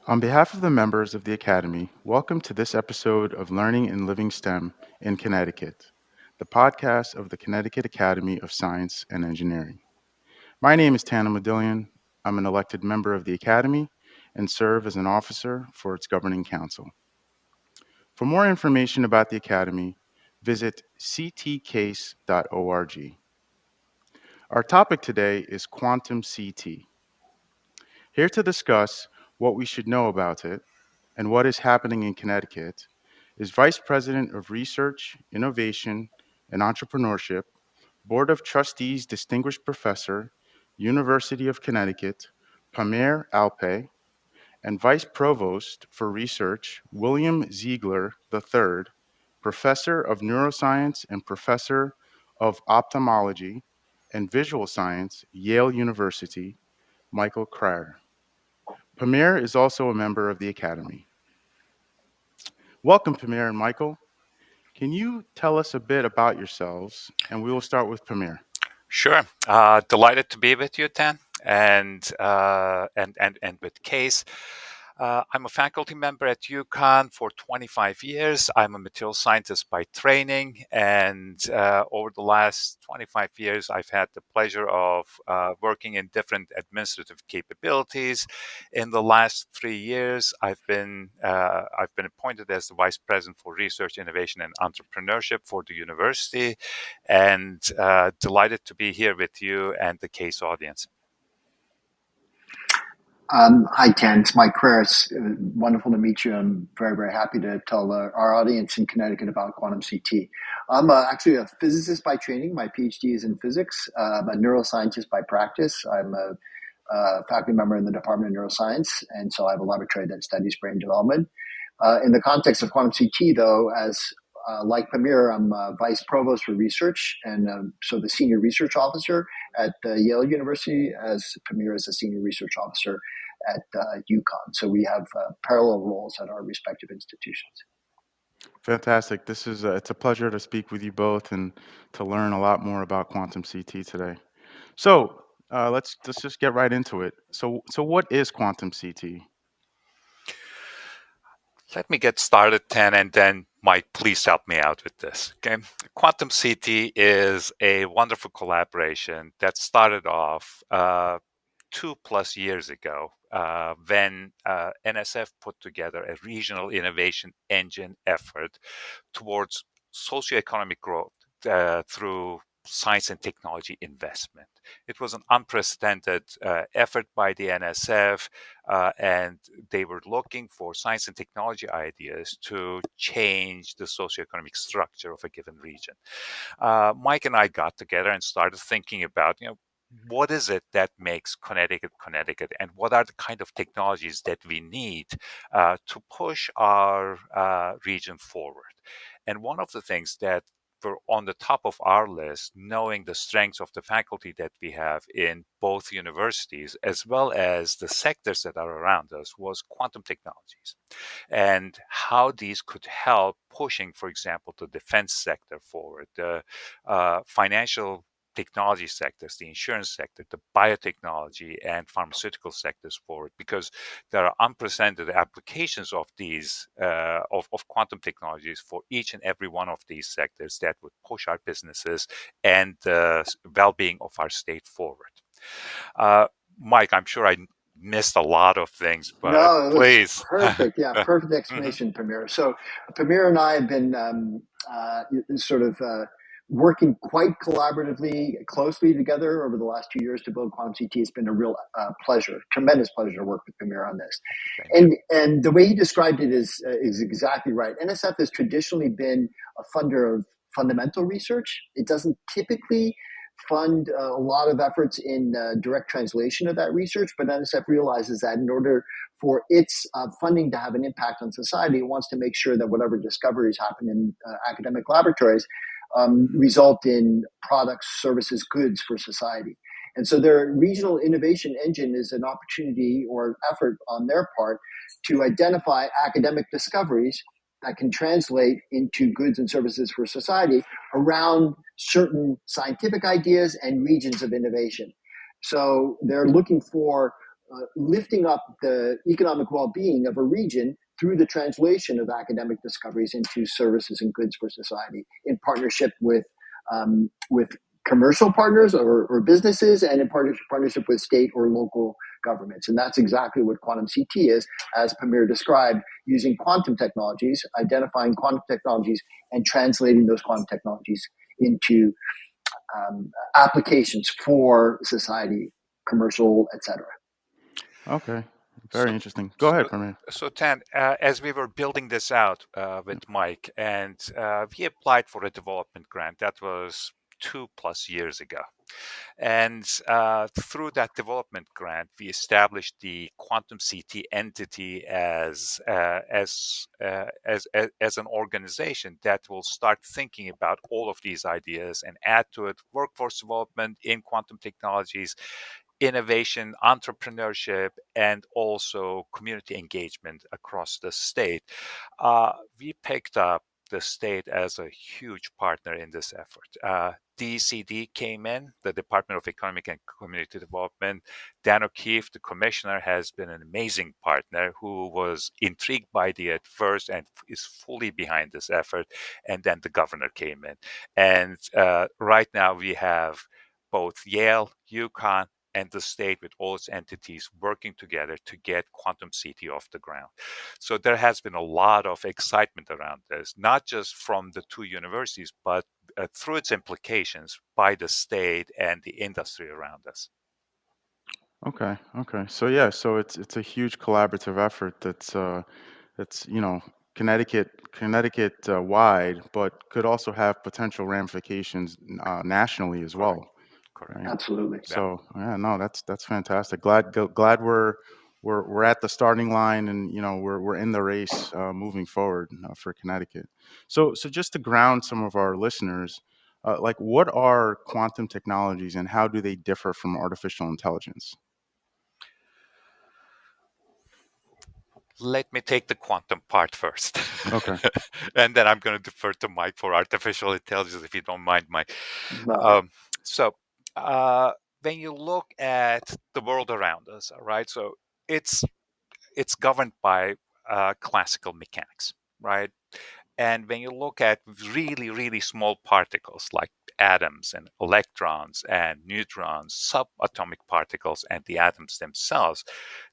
On behalf of the members of the Academy, welcome to this episode of Learning and Living STEM in Connecticut, the podcast of the Connecticut Academy of Science and Engineering. My name is Tan Deleon. I'm an elected member of the Academy and serve as an officer for its governing council. For more information about the Academy, visit ctcase.org. Our topic today is QuantumCT. Here to discuss what we should know about it and what is happening in Connecticut is Vice President of Research, Innovation, and Entrepreneurship, Board of Trustees Distinguished Professor, University of Connecticut, Pamir Alpay, and Vice Provost for Research, William Ziegler III, Professor of Neuroscience and Professor of Ophthalmology and Visual Science, Yale University, Michael Crair. Pamir is also a member of the Academy. Welcome, Pamir and Michael. Can you tell us a bit about yourselves? And we will start with Pamir. Sure. Delighted to be with you, Tan, and with Case. I'm a faculty member at UConn for 25 years. I'm a material scientist by training, and over the last 25 years, I've had the pleasure of working in different administrative capabilities. In the last 3 years, I've been appointed as the Vice President for Research, Innovation, and Entrepreneurship for the university, and delighted to be here with you and the Case audience. Hi, Tan. It's Mike Crair. It's wonderful to meet you. I'm very, very happy to tell our audience in Connecticut about QuantumCT. I'm actually a physicist by training. My PhD is in physics. I'm a neuroscientist by practice. I'm a faculty member in the Department of Neuroscience, and so I have a laboratory that studies brain development. In the context of QuantumCT, though, like Pamir, I'm Vice Provost for Research, and so the Senior Research Officer at Yale University, as Pamir is a Senior Research Officer at UConn. So we have parallel roles at our respective institutions. Fantastic. It's a pleasure to speak with you both and to learn a lot more about QuantumCT today. So let's just get right into it. So what is QuantumCT? Let me get started, Tan, and then Mike, please help me out with this. Okay, QuantumCT is a wonderful collaboration that started off 2+ years ago when NSF put together a regional innovation engine effort towards socioeconomic growth through science and technology investment. It was an unprecedented effort by the NSF, and they were looking for science and technology ideas to change the socioeconomic structure of a given region. Mike and I got together and started thinking about, what is it that makes Connecticut, and what are the kind of technologies that we need to push our region forward? And one of the things that were on the top of our list, knowing the strengths of the faculty that we have in both universities, as well as the sectors that are around us, was quantum technologies and how these could help pushing, for example, the defense sector forward, the financial technology sectors, the insurance sector, the biotechnology and pharmaceutical sectors forward, because there are unprecedented applications of these of quantum technologies for each and every one of these sectors that would push our businesses and the well-being of our state forward. Mike, I'm sure I missed a lot of things, but no, it please. was perfect. Yeah, perfect explanation, Pamir. So Pamir and I have been working quite collaboratively, closely together over the last 2 years to build QuantumCT. It's been a real pleasure, tremendous pleasure to work with Pamir on this. And the way he described it is exactly right. NSF has traditionally been a funder of fundamental research. It doesn't typically fund a lot of efforts in direct translation of that research, but NSF realizes that in order for its funding to have an impact on society, it wants to make sure that whatever discoveries happen in academic laboratories result in products, services, goods for society. And so their regional innovation engine is an opportunity or effort on their part to identify academic discoveries that can translate into goods and services for society around certain scientific ideas and regions of innovation. So they're looking for lifting up the economic well-being of a region through the translation of academic discoveries into services and goods for society in partnership with commercial partners or businesses, and in partnership with state or local governments. And that's exactly what QuantumCT is, as Pamir described, using quantum technologies, identifying quantum technologies, and translating those quantum technologies into applications for society, commercial, etc. Okay. Very So, interesting. Go so, ahead, Pamir. so Tan, as we were building this out with Mike, and we applied for a development grant that was 2+ years ago. And through that development grant, we established the QuantumCT entity as an organization that will start thinking about all of these ideas and add to it workforce development in quantum technologies, innovation, entrepreneurship, and also community engagement across the state. We picked up the state as a huge partner in this effort. DCD came in, the Department of Economic and Community Development. Dan O'Keefe, the commissioner, has been an amazing partner who was intrigued by it at first and is fully behind this effort. And then the governor came in. And right now we have both Yale, UConn, and the state with all its entities working together to get QuantumCT off the ground. So there has been a lot of excitement around this, not just from the two universities, but through its implications by the state and the industry around us. Okay. Okay. So yeah, so it's a huge collaborative effort that's Connecticut wide, but could also have potential ramifications nationally as Correct. well, Correct. right? Absolutely. Yeah. So yeah, no, that's fantastic. Glad we're at the starting line, and we're in the race moving forward for Connecticut. So just to ground some of our listeners, like what are quantum technologies and how do they differ from artificial intelligence? Let me take the quantum part first. Okay. And then I'm going to defer to Mike for artificial intelligence, if you don't mind, Mike. No. Um, so, when you look at the world around us, all right, so it's it's governed by classical mechanics, right? And when you look at really, really small particles like atoms and electrons and neutrons, subatomic particles, and the atoms themselves,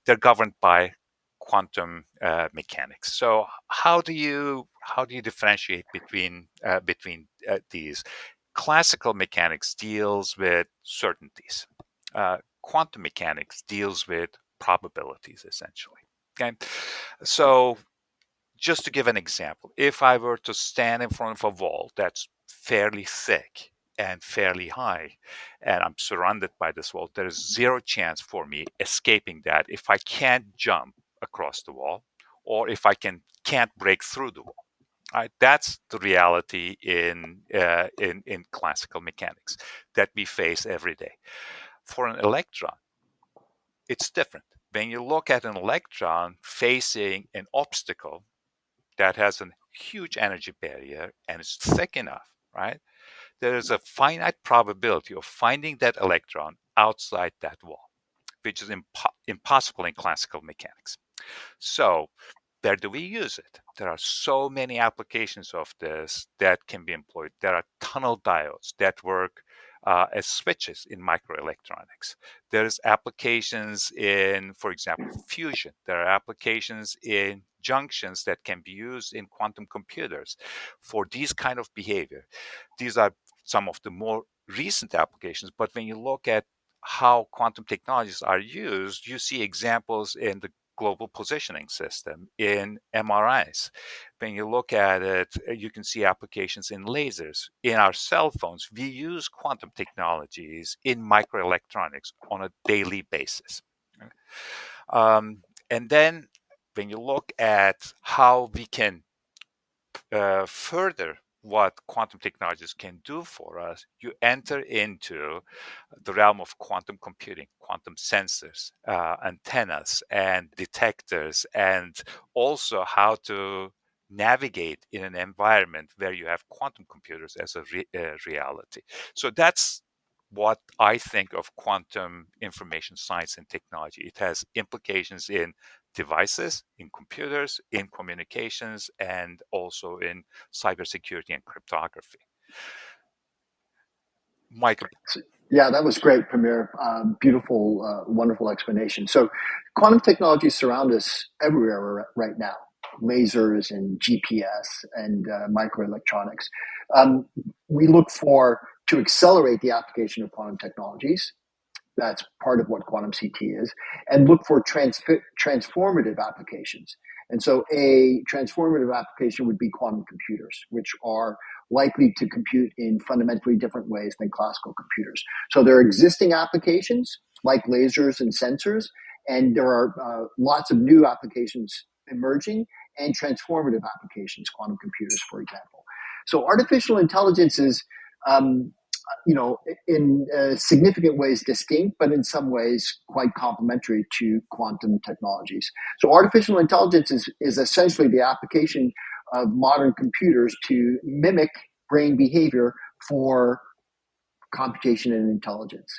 they're governed by quantum mechanics. So how do you differentiate between these? Classical mechanics deals with certainties. Quantum mechanics deals with probabilities, essentially. Okay, so just to give an example, if I were to stand in front of a wall that's fairly thick and fairly high, and I'm surrounded by this wall, there is zero chance for me escaping that if I can't jump across the wall or if I can't break through the wall. Right? That's the reality in classical mechanics that we face every day. For an electron, it's different. When you look at an electron facing an obstacle that has a huge energy barrier and is thick enough, right? There is a finite probability of finding that electron outside that wall, which is impossible in classical mechanics. So, where do we use it? There are so many applications of this that can be employed. There are tunnel diodes that work as switches in microelectronics. There's applications in, for example, fusion. There are applications in junctions that can be used in quantum computers for these kind of behavior. These are some of the more recent applications, but when you look at how quantum technologies are used, you see examples in the global positioning system, in MRIs. When you look at it, you can see applications in lasers. In our cell phones, we use quantum technologies in microelectronics on a daily basis. And then when you look at how we can further what quantum technologies can do for us, you enter into the realm of quantum computing, quantum sensors, antennas, and detectors, and also how to navigate in an environment where you have quantum computers as a reality. So that's what I think of quantum information science and technology. It has implications in devices, in computers, in communications, and also in cybersecurity and cryptography. Michael. Yeah, that was great, Pamir. Beautiful, wonderful explanation. So, quantum technologies surround us everywhere right now. Lasers and GPS and microelectronics. We look for to accelerate the application of quantum technologies. That's part of what QuantumCT is, and look for transformative applications. And so a transformative application would be quantum computers, which are likely to compute in fundamentally different ways than classical computers. So there are existing applications like lasers and sensors, and there are lots of new applications emerging and transformative applications, quantum computers, for example. So artificial intelligence is in significant ways distinct, but in some ways quite complementary to quantum technologies. So artificial intelligence is essentially the application of modern computers to mimic brain behavior for computation and intelligence.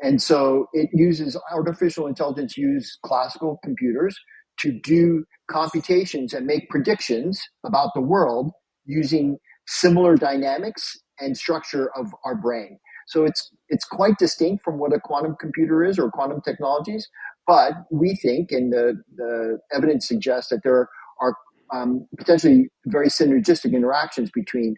And so it uses artificial intelligence, use classical computers to do computations and make predictions about the world using similar dynamics and structure of our brain. So it's quite distinct from what a quantum computer is or quantum technologies, but we think, and the evidence suggests that there are potentially very synergistic interactions between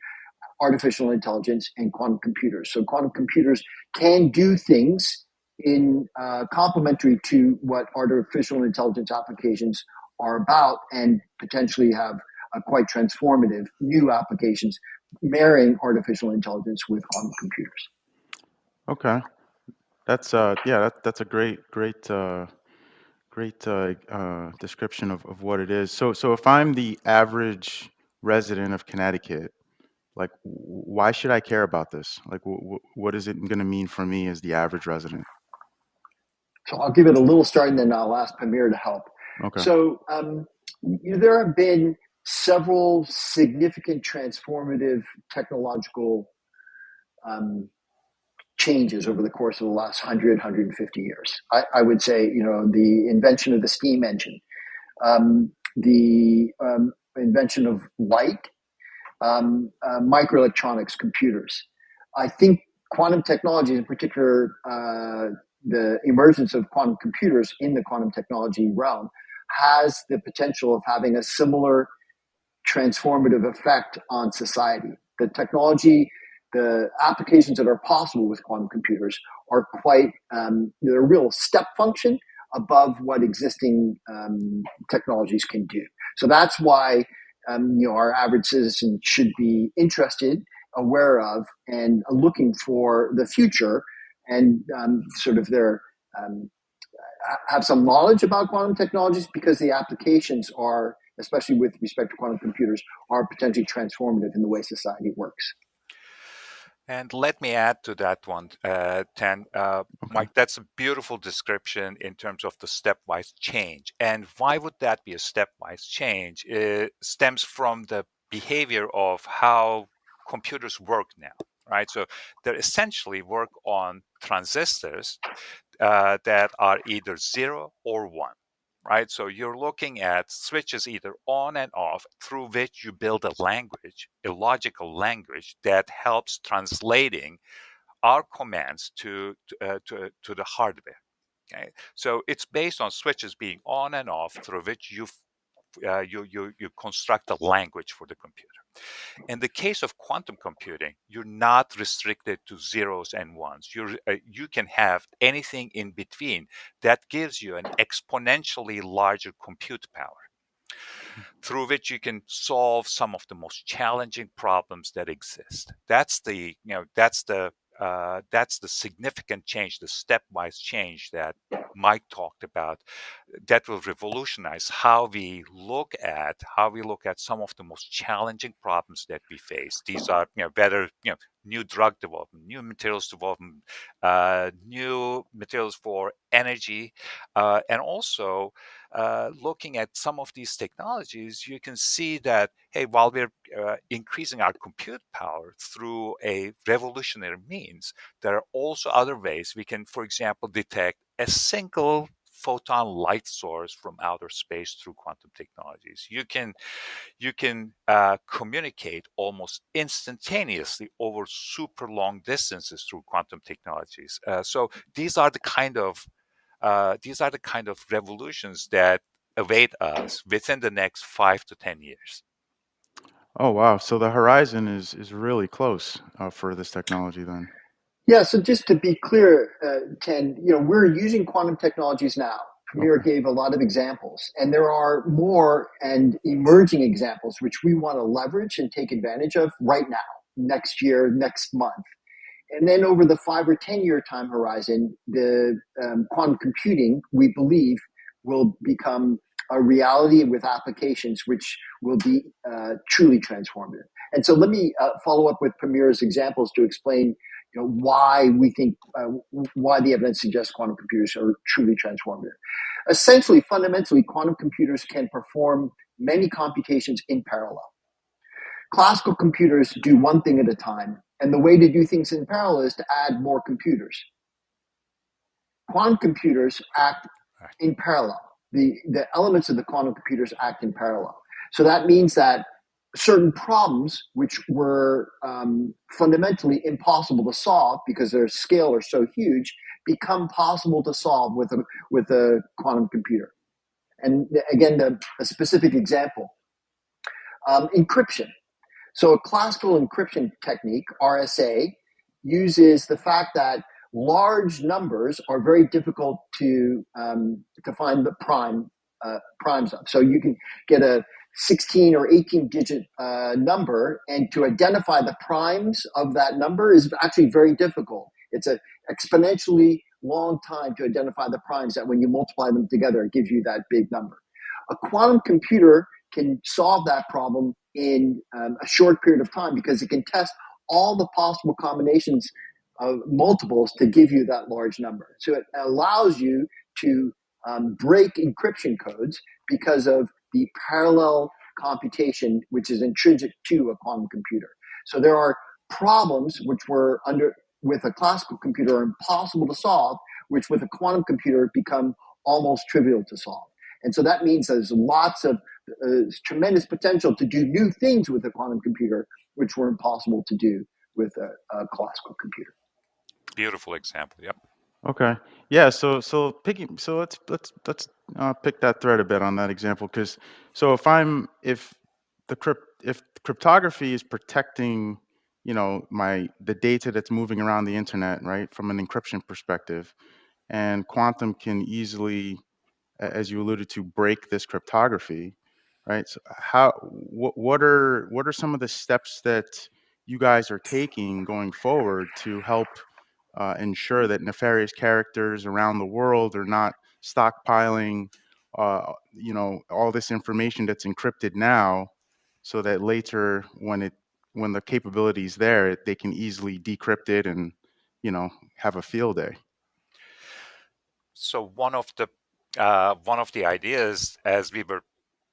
artificial intelligence and quantum computers. So quantum computers can do things in complementary to what artificial intelligence applications are about, and potentially have a quite transformative new applications marrying artificial intelligence with quantum computers. Okay, that's that's a great description of what it is. So if I'm the average resident of Connecticut, like, why should I care about this? Like, what is it going to mean for me as the average resident? So I'll give it a little start, and then I'll ask Pamir to help. Okay. So there have been several significant transformative technological changes over the course of the last 150 years. I would say, the invention of the steam engine, the invention of light, microelectronics, computers. I think quantum technology, in particular, the emergence of quantum computers in the quantum technology realm, has the potential of having a similar transformative effect on society. The technology, the applications that are possible with quantum computers are quite, they're a real step function above what existing technologies can do. So that's why our average citizen should be interested, aware of, and looking for the future, and sort of have some knowledge about quantum technologies, because the applications are, especially with respect to quantum computers, are potentially transformative in the way society works. And let me add to that one, Tan. Mike, that's a beautiful description in terms of the stepwise change. And why would that be a stepwise change? It stems from the behavior of how computers work now, right? So they essentially work on transistors that are either 0 or 1. Right, so you're looking at switches either on and off, through which you build a language, a logical language that helps translating our commands to the hardware. Okay, so it's based on switches being on and off, through which you construct a language for the computer. In the case of quantum computing, you're not restricted to zeros and ones. You can have anything in between that gives you an exponentially larger compute power, through which you can solve some of the most challenging problems that exist. That's the significant change, the stepwise change that Mike talked about, that will revolutionize how we look at some of the most challenging problems that we face. These are whether new drug development, new materials development, new materials for energy, and also looking at some of these technologies, you can see that, hey, while we're increasing our compute power through a revolutionary means, there are also other ways we can, for example, detect a single photon light source from outer space through quantum technologies. You can communicate almost instantaneously over super long distances through quantum technologies. So these are the kind of revolutions that await us within the next 5 to 10 years. Oh wow! So the horizon is really close for this technology then. Yeah, so just to be clear, Tan, we're using quantum technologies now. Pamir Okay. gave a lot of examples, and there are more and emerging examples which we want to leverage and take advantage of right now, next year, next month. And then over the 5 or 10 year time horizon, the quantum computing, we believe, will become a reality with applications which will be truly transformative. And so let me follow up with Pamir's examples to explain why we think, why the evidence suggests quantum computers are truly transformative. Essentially, fundamentally, quantum computers can perform many computations in parallel. Classical computers do one thing at a time, and the way to do things in parallel is to add more computers. Quantum computers act in parallel. The elements of the quantum computers act in parallel. So that means that certain problems which were fundamentally impossible to solve because their scale are so huge become possible to solve with a quantum computer. And again, a specific example, encryption. So a classical encryption technique, RSA, uses the fact that large numbers are very difficult to find the primes of. So you can get a 16 or 18 digit number, and to identify the primes of that number is actually very difficult. It's an exponentially long time to identify the primes that when you multiply them together, it gives you that big number. A quantum computer can solve that problem in a short period of time because it can test all the possible combinations of multiples to give you that large number. So it allows you to break encryption codes because of the parallel computation which is intrinsic to a quantum computer. So there are problems which were with a classical computer are impossible to solve, which with a quantum computer become almost trivial to solve. And so that means there's lots of tremendous potential to do new things with a quantum computer, which were impossible to do with a classical computer. Beautiful example. Yep. Okay. Yeah. So let's pick that thread a bit on that example, because so if cryptography is protecting the data that's moving around the internet, right, from an encryption perspective, and quantum can easily, as you alluded to, break this cryptography, right? So what are some of the steps that you guys are taking going forward to help ensure that nefarious characters around the world are not stockpiling, all this information that's encrypted now, so that later, when the capability is there, they can easily decrypt it and have a field day. So one of the ideas, as we were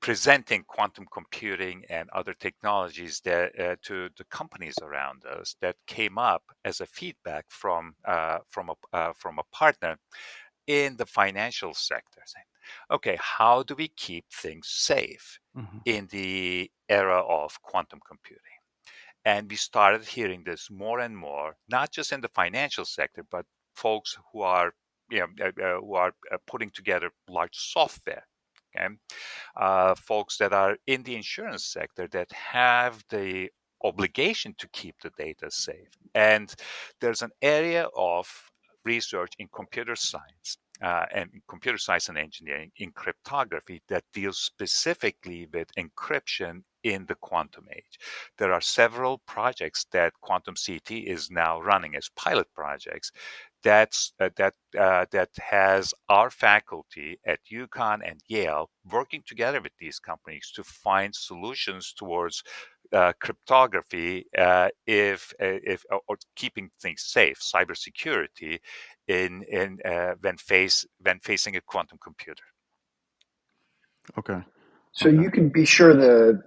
presenting quantum computing and other technologies that to the companies around us, that came up as a feedback from a partner in the financial sector, saying, okay, how do we keep things safe Mhm. in the era of quantum computing? And we started hearing this more and more, not just in the financial sector, but folks who are putting together large software. Okay? Folks that are in the insurance sector that have the obligation to keep the data safe. And there's an area of research in computer science and engineering in cryptography that deals specifically with encryption in the quantum age. There are several projects that QuantumCT is now running as pilot projects that has our faculty at UConn and Yale working together with these companies to find solutions towards cryptography, or keeping things safe, cybersecurity, when facing a quantum computer. Okay. So Okay. you can be sure the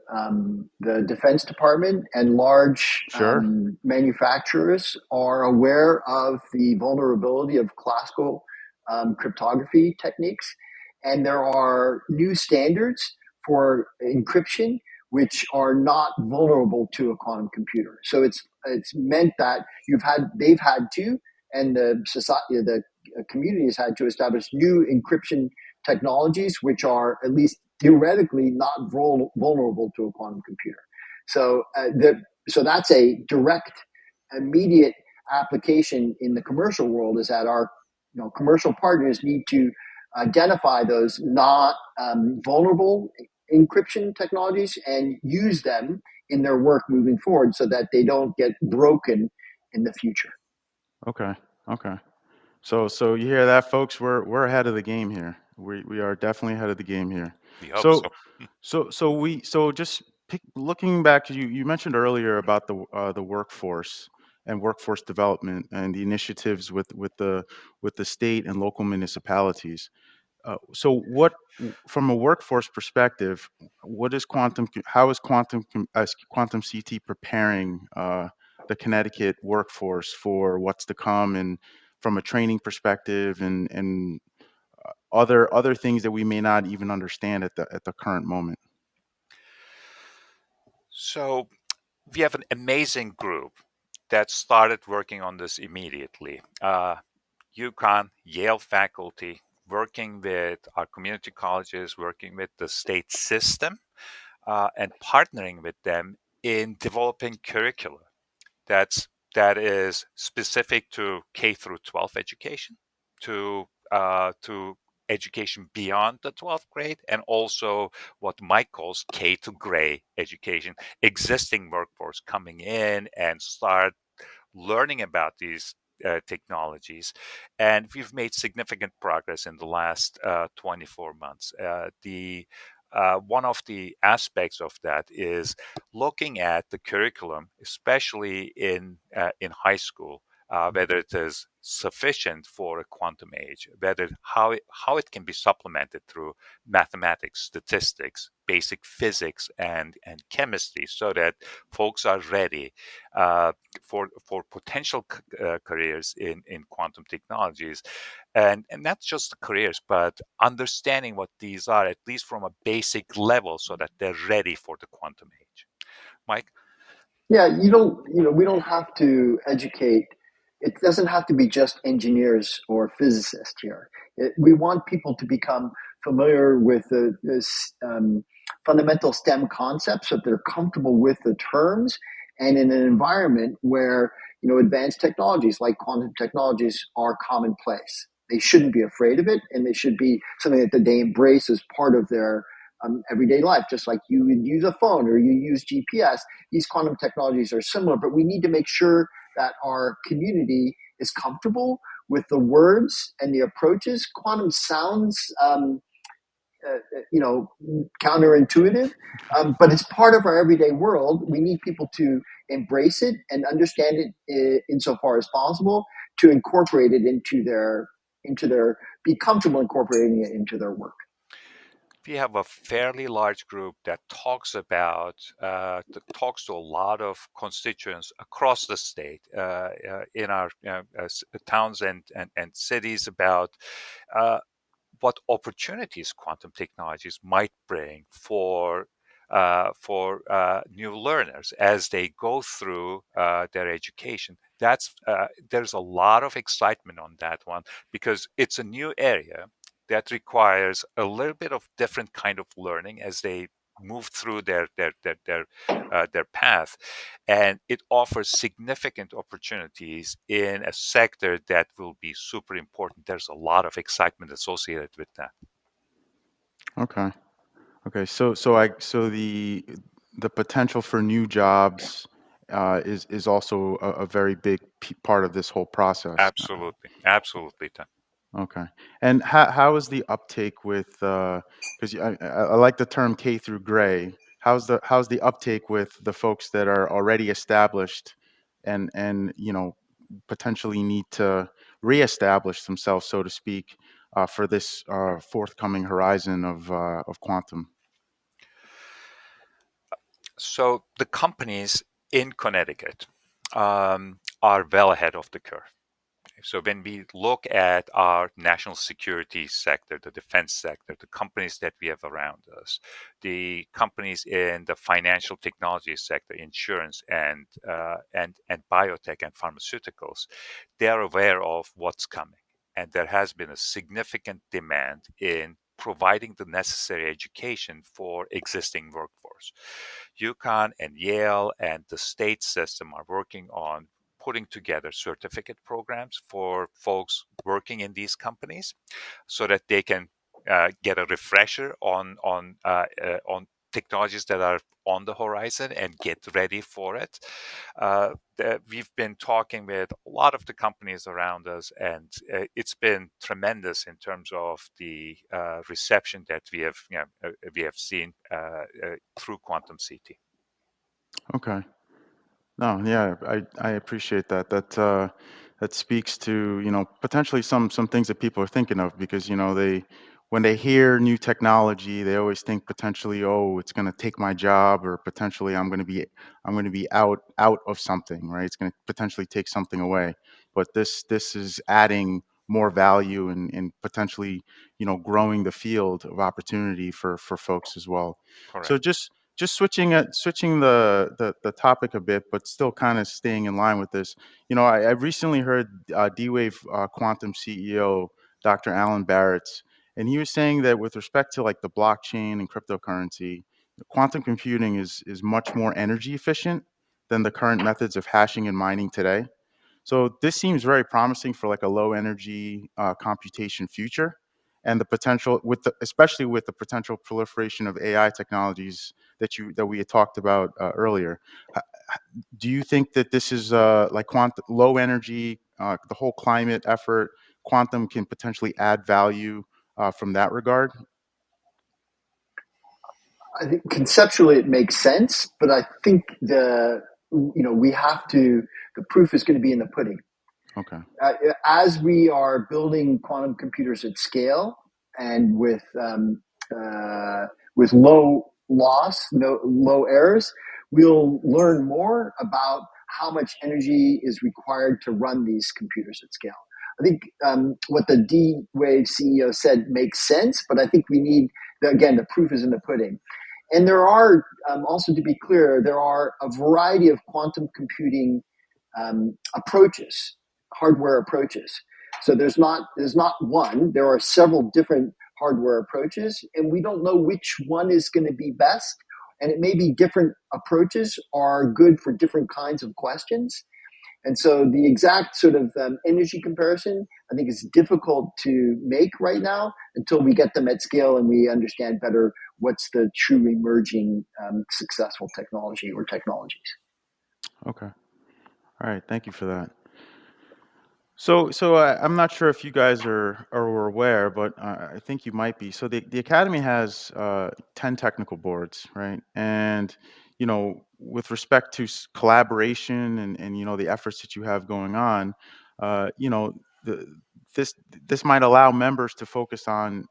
Defense Department and large Sure. manufacturers are aware of the vulnerability of classical cryptography techniques, and there are new standards for encryption which are not vulnerable to a quantum computer. So it's meant that they've had to, and the society, the community has had to establish new encryption technologies which are at least theoretically not vulnerable to a quantum computer. So so that's a direct, immediate application in the commercial world. Is that our commercial partners need to identify those not vulnerable encryption technologies and use them in their work moving forward, so that they don't get broken in the future. Okay. Okay. So you hear that, folks? We're ahead of the game here. We are definitely ahead of the game here. We hope so. So so just looking back, you mentioned earlier about the workforce and workforce development and the initiatives with the state and local municipalities. So from a workforce perspective, what is how is quantum CT preparing the Connecticut workforce for what's to come, and from a training perspective, and other things that we may not even understand at the current moment? So we have an amazing group that started working on this immediately. UConn, Yale faculty, working with our community colleges, working with the state system, and partnering with them in developing curricula that is specific to K through 12 education, to education beyond the 12th grade, and also what Mike calls K to gray education, existing workforce coming in and start learning about these technologies. And we've made significant progress in the last 24 months. The One of the aspects of that is looking at the curriculum, especially in high school, whether it is sufficient for a quantum age, whether how it can be supplemented through mathematics, statistics, basic physics, and chemistry, so that folks are ready for potential careers in quantum technologies, and not just careers, but understanding what these are, at least from a basic level, so that they're ready for the quantum age. Mike? Yeah, we don't have to educate. It doesn't have to be just engineers or physicists here. We want people to become familiar with this fundamental STEM concepts, so that they're comfortable with the terms, and in an environment where advanced technologies like quantum technologies are commonplace. They shouldn't be afraid of it, and they should be something that they embrace as part of their everyday life, just like you would use a phone or you use GPS. These quantum technologies are similar, but we need to make sure that our community is comfortable with the words and the approaches. Quantum sounds, counterintuitive, but it's part of our everyday world. We need people to embrace it and understand it insofar as possible, to incorporate it be comfortable incorporating it into their work. We have a fairly large group that talks to a lot of constituents across the state, in our towns and cities, about what opportunities quantum technologies might bring for new learners as they go through their education. There's a lot of excitement on that one, because it's a new area that requires a little bit of different kind of learning as they move through their path, and it offers significant opportunities in a sector that will be super important. There's a lot of excitement associated with that. Okay. Okay. So the potential for new jobs is also a very big part of this whole process. Absolutely, Tom. Okay. And how is the uptake with, because I like the term K through gray. how's the uptake with the folks that are already established and potentially need to reestablish themselves, so to speak, for this forthcoming horizon of quantum? So the companies in Connecticut are well ahead of the curve. So when we look at our national security sector, the defense sector, the companies that we have around us, the companies in the financial technology sector, insurance and biotech and pharmaceuticals, they are aware of what's coming, and there has been a significant demand in providing the necessary education for existing workforce. UConn and Yale and the state system are working on putting together certificate programs for folks working in these companies so that they can get a refresher on technologies that are on the horizon and get ready for it. We've been talking with a lot of the companies around us, and it's been tremendous in terms of the reception that we have seen through QuantumCT. Okay. No, yeah, I appreciate that. That speaks to, potentially some things that people are thinking of, because, they when they hear new technology, they always think potentially, oh, it's going to take my job, or potentially I'm going to be out of something, right? It's going to potentially take something away. But this is adding more value and potentially, growing the field of opportunity for folks as well. So Correct. just switching the topic a bit, but still kind of staying in line with this. I recently heard D-Wave Quantum CEO Dr. Alan Barrett, and he was saying that with respect to like the blockchain and cryptocurrency, quantum computing is much more energy efficient than the current methods of hashing and mining today. So this seems very promising for like a low energy computation future, and the potential especially with the potential proliferation of AI technologies that we had talked about earlier. H- Do you think that this is like low energy, the whole climate effort, quantum can potentially add value from that regard? I think conceptually it makes sense, but I think we have to, the proof is going to be in the pudding. Okay. As we are building quantum computers at scale and with low loss, no low errors, we'll learn more about how much energy is required to run these computers at scale. I think what the D-Wave CEO said makes sense, but I think we need, again, the proof is in the pudding. And there are, also to be clear, there are a variety of quantum computing approaches, hardware approaches. So there's not one. There are several different hardware approaches, and we don't know which one is going to be best. And it may be different approaches are good for different kinds of questions. And so the exact sort of energy comparison, I think, is difficult to make right now until we get them at scale and we understand better what's the true emerging successful technology or technologies. Okay. All right. Thank you for that. So I'm not sure if you guys are aware, but I think you might be. So the academy has 10 technical boards, right? And with respect to collaboration and the efforts that you have going on, the this this might allow members to focus on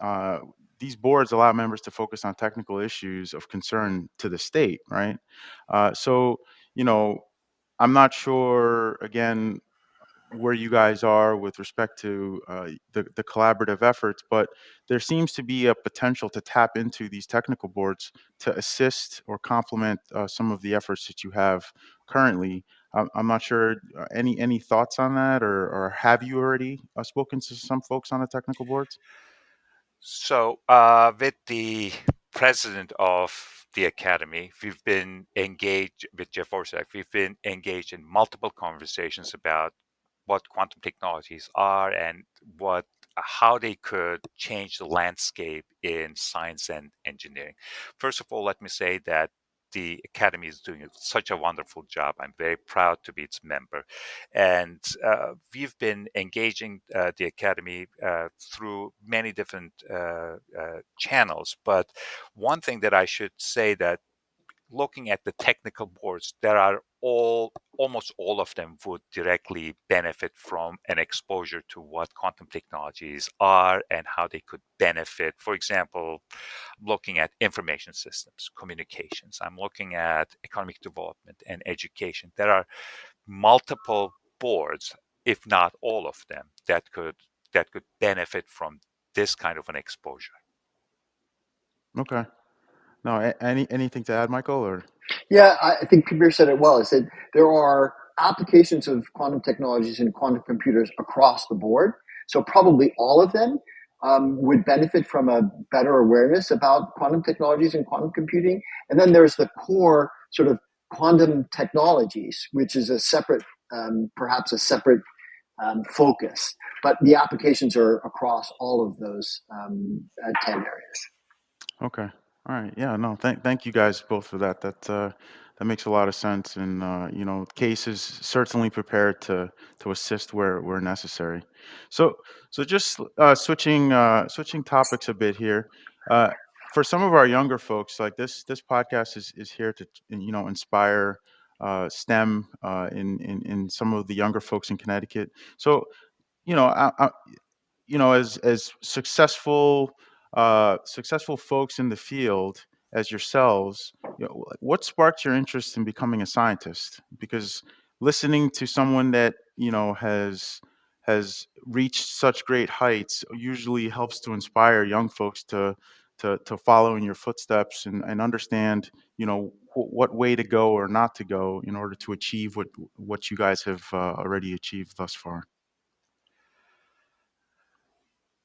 these boards allow members to focus on technical issues of concern to the state, right? So you know, I'm not sure again where you guys are with respect to the collaborative efforts, but there seems to be a potential to tap into these technical boards to assist or complement some of the efforts that you have currently. I'm not sure any thoughts on that, or have you already spoken to some folks on the technical boards? So, with the president of the academy, we've been engaged with Jeff Orsak. We've been engaged in multiple conversations about what quantum technologies are and how they could change the landscape in science and engineering. First of all, let me say that the academy is doing such a wonderful job. I'm very proud to be its member, and we've been engaging the academy through many different channels. But one thing that I should say that looking at the technical boards, there are almost all of them would directly benefit from an exposure to what quantum technologies are and how they could benefit. For example, looking at information systems, communications. I'm looking at economic development and education. There are multiple boards, if not all of them, that could benefit from this kind of an exposure. Okay. No, anything to add, Michael? Or Yeah, I think Kabir said it well. He said there are applications of quantum technologies and quantum computers across the board. So probably all of them would benefit from a better awareness about quantum technologies and quantum computing. And then there's the core sort of quantum technologies, which is a separate, perhaps a separate focus. But the applications are across all of those 10 areas. okay. All right. Yeah. No. Thank you guys both for that. That makes a lot of sense, and Case is certainly prepared to assist where necessary. So just switching topics a bit here. Uh, for some of our younger folks, like this podcast is here to inspire STEM in some of the younger folks in Connecticut. So you know, as successful folks in the field as yourselves, what sparked your interest in becoming a scientist? Because listening to someone that has reached such great heights usually helps to inspire young folks to follow in your footsteps and understand what way to go or not to go in order to achieve what you guys have already achieved thus far.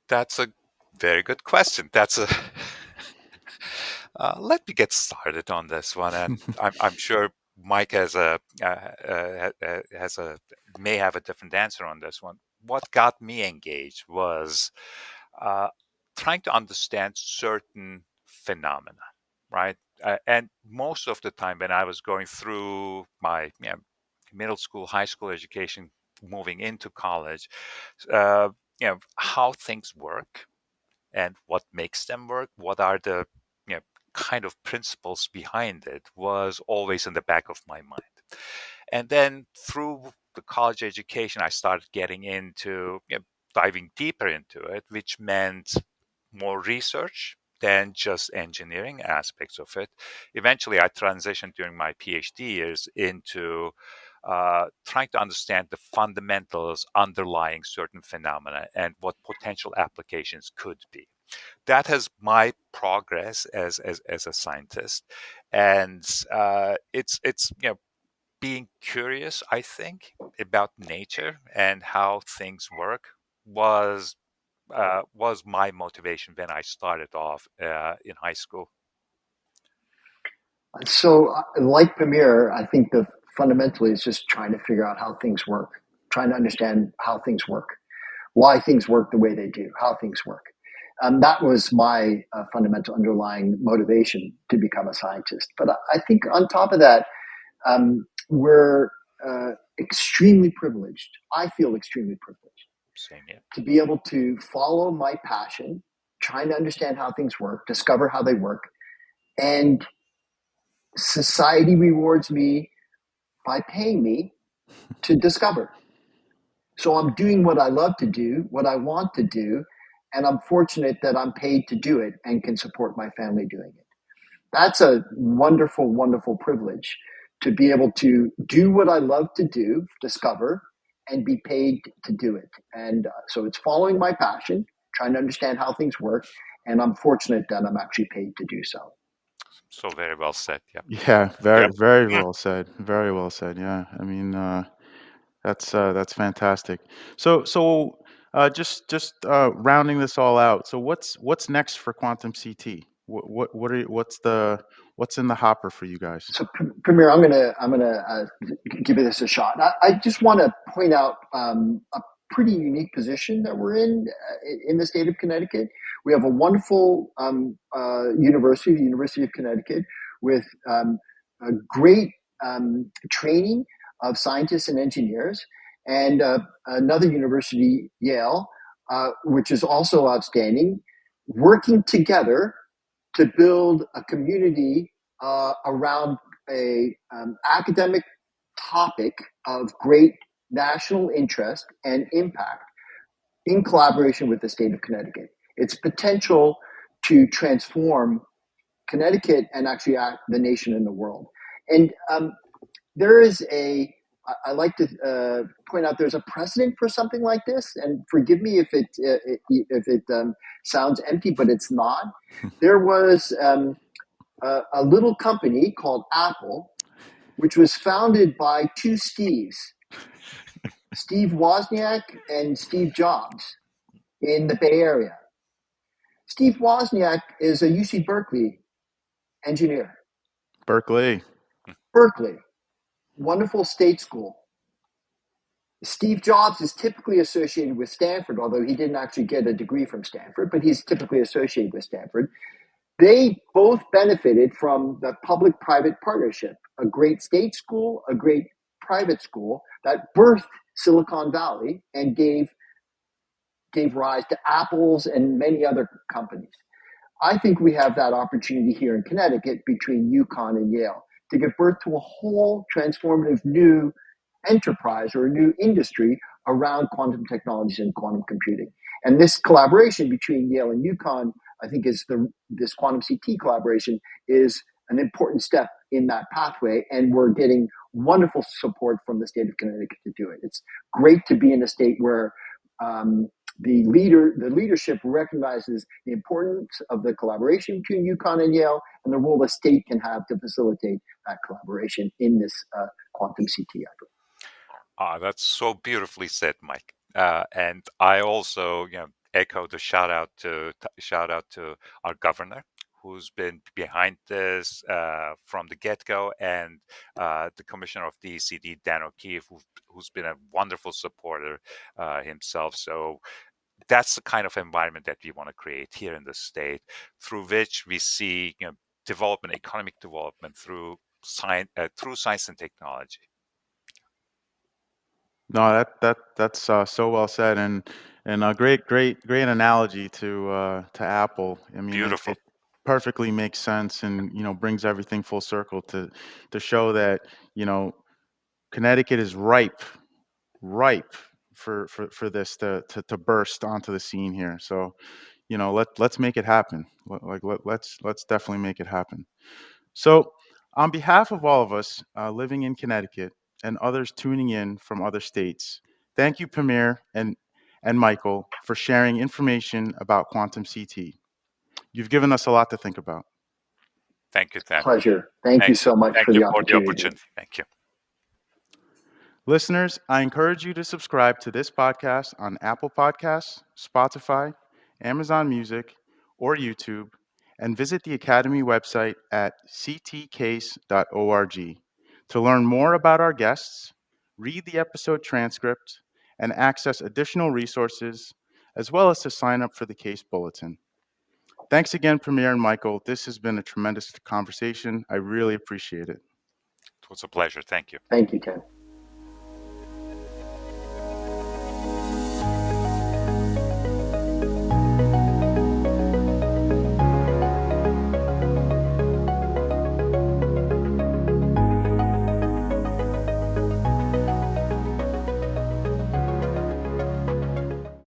That's a very good question. That's a let me get started on this one, and I'm sure Mike has a may have a different answer on this one. What got me engaged was uh, trying to understand certain phenomena, right? And most of the time, when I was going through my middle school, high school education, moving into college, how things work and what makes them work, what are the you know, kind of principles behind it, was always in the back of my mind. And then through the college education, I started getting into diving deeper into it, which meant more research than just engineering aspects of it. Eventually, I transitioned during my PhD years into trying to understand the fundamentals underlying certain phenomena and what potential applications could be. That has my progress as a scientist, and it's being curious, I think, about nature and how things work was my motivation when I started off in high school. So, like Pamir, I think the fundamentally is just trying to figure out how things work, trying to understand how things work, why things work the way they do, how things work. That was my fundamental underlying motivation to become a scientist. But I think on top of that, we're extremely privileged. I feel extremely privileged Same here. to be able to follow my passion, trying to understand how things work, discover how they work, and society rewards me by paying me to discover. So I'm doing what I love to do, what I want to do, and I'm fortunate that I'm paid to do it and can support my family doing it. That's a wonderful, wonderful privilege to be able to do what I love to do, discover, and be paid to do it. And so it's following my passion, trying to understand how things work, and I'm fortunate that I'm actually paid to do so. So very well said. Yeah. Yeah, Yep. very well said. Very well said. Yeah, I mean, that's fantastic. Just rounding this all out. So what's next for Quantum CT? What's in the hopper for you guys? So, Premier, I'm gonna give this a shot. I just want to point out a pretty unique position that we're in the state of Connecticut. We have a wonderful university, the University of Connecticut, with a great training of scientists and engineers, and another university, Yale, which is also outstanding, working together to build a community around a academic topic of great national interest and impact in collaboration with the state of Connecticut. Its potential to transform Connecticut and actually the nation and the world. And there is I like to point out there's a precedent for something like this, and forgive me if it sounds empty, but it's not. There was a little company called Apple, which was founded by two Steves, Steve Wozniak and Steve Jobs, in the Bay Area. Steve Wozniak is a UC Berkeley engineer. Berkeley. Berkeley, wonderful state school. Steve Jobs is typically associated with Stanford, although he didn't actually get a degree from Stanford, but he's typically associated with Stanford. They both benefited from the public-private partnership, a great state school, a great private school that birthed Silicon Valley and gave rise to Apple's and many other companies. I think we have that opportunity here in Connecticut between UConn and Yale to give birth to a whole transformative new enterprise or a new industry around quantum technologies and quantum computing. And this collaboration between Yale and UConn, I think, this QuantumCT collaboration is an important step in that pathway, and we're getting wonderful support from the state of Connecticut to do it. It's great to be in a state where the leadership recognizes the importance of the collaboration between UConn and Yale and the role the state can have to facilitate that collaboration in this QuantumCT effort. That's so beautifully said, Mike. And I also, echo the shout out to our governor, who's been behind this from the get-go, and the commissioner of the ECD, Dan O'Keefe, who's been a wonderful supporter himself. So that's the kind of environment that we want to create here in the state, through which we see development, economic development through science and technology. No, that's so well said, and a great analogy to Apple. I mean, Beautiful. it perfectly makes sense, and brings everything full circle to show that Connecticut is ripe for this to burst onto the scene here. So let's make it happen. Let's definitely make it happen. So, on behalf of all of us living in Connecticut and others tuning in from other states, thank you, Pamir and Michael, for sharing information about QuantumCT. You've given us a lot to think about. Thank you, Tan. Pleasure. Thank you so much for the opportunity. Thank you. Listeners, I encourage you to subscribe to this podcast on Apple Podcasts, Spotify, Amazon Music, or YouTube, and visit the Academy website at ctcase.org to learn more about our guests, read the episode transcript, and access additional resources, as well as to sign up for the Case Bulletin. Thanks again, Pamir and Michael. This has been a tremendous conversation. I really appreciate it. It was a pleasure. Thank you. Thank you, Ken.